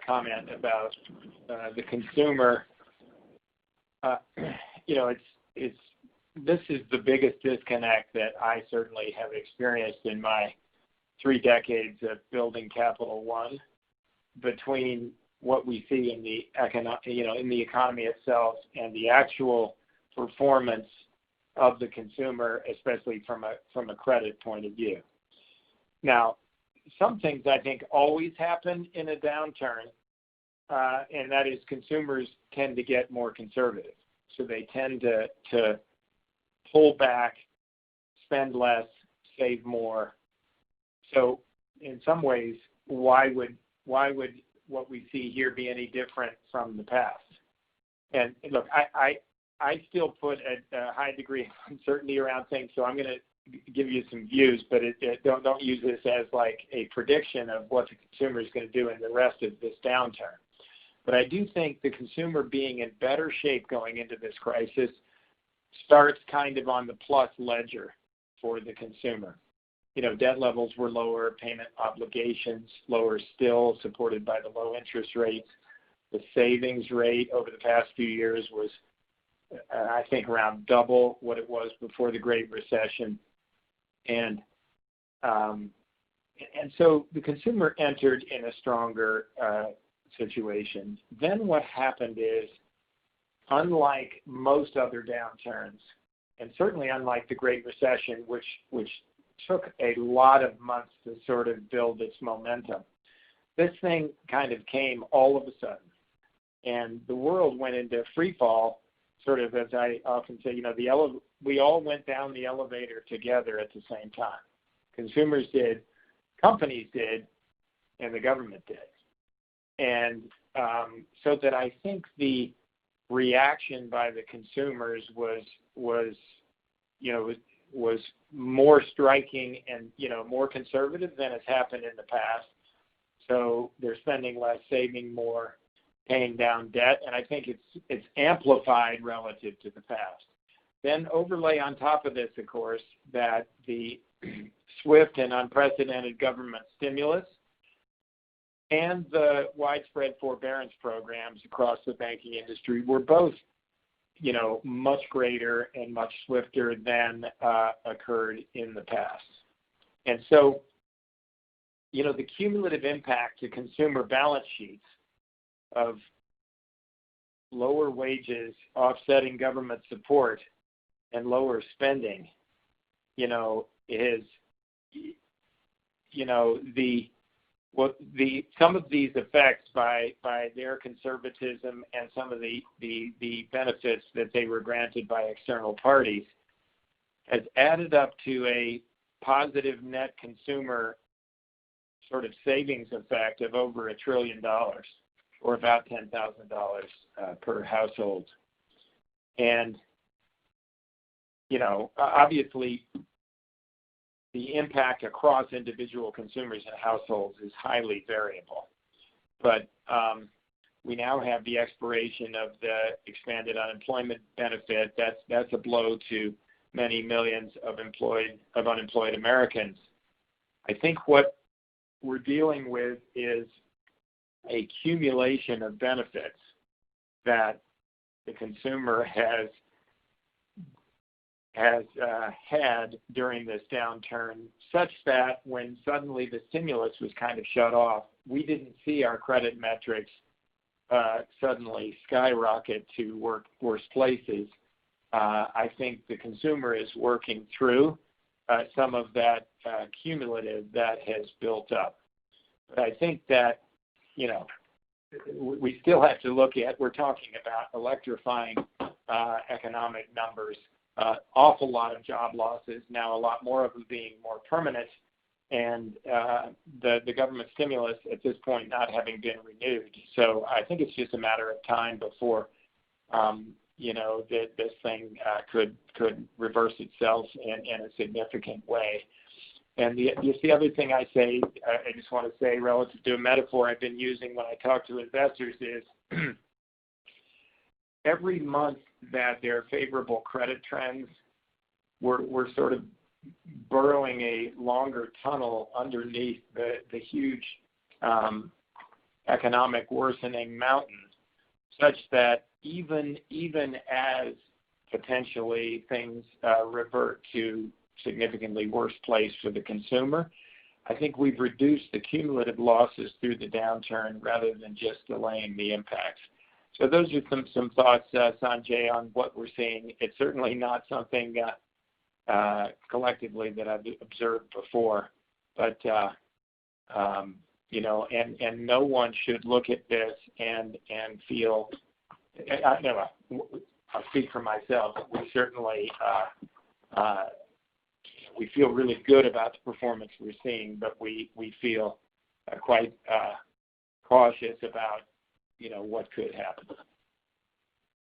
comment about the consumer. This is the biggest disconnect that I certainly have experienced in my 3 decades of building Capital One between what we see in the in the economy itself and the actual performance of the consumer, especially from a credit point of view. Now, some things I think always happen in a downturn, and that is consumers tend to get more conservative. So they tend to pull back, spend less, save more. So in some ways, why would what we see here be any different from the past? And look, I still put a high degree of uncertainty around things, so I'm going to give you some views, but don't use this as like a prediction of what the consumer is going to do in the rest of this downturn. But I do think the consumer being in better shape going into this crisis starts kind of on the plus ledger for the consumer. Debt levels were lower, payment obligations lower still, supported by the low interest rates. The savings rate over the past few years was, I think, around double what it was before the Great Recession. And so the consumer entered in a stronger situation. Then what happened is, unlike most other downturns, and certainly unlike the Great Recession, which took a lot of months to sort of build its momentum, this thing kind of came all of a sudden. And the world went into free fall, sort of, as I often say, we all went down the elevator together at the same time. Consumers did, companies did, and the government did. And so that I think the reaction by the consumers was more striking and more conservative than has happened in the past. So they're spending less, saving more, paying down debt, and I think it's amplified relative to the past. Then overlay on top of this, of course, that the swift and unprecedented government stimulus and the widespread forbearance programs across the banking industry were both, much greater and much swifter than occurred in the past. And so, the cumulative impact to consumer balance sheets of lower wages offsetting government support and lower spending, is, some of these effects by their conservatism and some of the benefits that they were granted by external parties has added up to a positive net consumer sort of savings effect of over $1 trillion, or about $10,000 per household. And, obviously, the impact across individual consumers and households is highly variable. But we now have the expiration of the expanded unemployment benefit. That's a blow to many millions of unemployed Americans. I think what we're dealing with is a accumulation of benefits that the consumer has had during this downturn, such that when suddenly the stimulus was kind of shut off, we didn't see our credit metrics suddenly skyrocket to worse places. I think the consumer is working through some of that cumulative that has built up. But I think that, we still have to look at, we're talking about electrifying economic numbers, awful lot of job losses, now a lot more of them being more permanent, and the government stimulus at this point not having been renewed. So I think it's just a matter of time before, that this thing could reverse itself in a significant way. And the other thing I just want to say relative to a metaphor I've been using when I talk to investors is every month that there are favorable credit trends, we're sort of burrowing a longer tunnel underneath the huge economic worsening mountain, such that even as potentially things revert to significantly worse place for the consumer, I think we've reduced the cumulative losses through the downturn rather than just delaying the impacts. So those are some thoughts, Sanjay, on what we're seeing. It's certainly not something collectively that I've observed before, but and no one should look at this and feel. I'll speak for myself. We certainly we feel really good about the performance we're seeing, but we feel quite cautious about what could happen.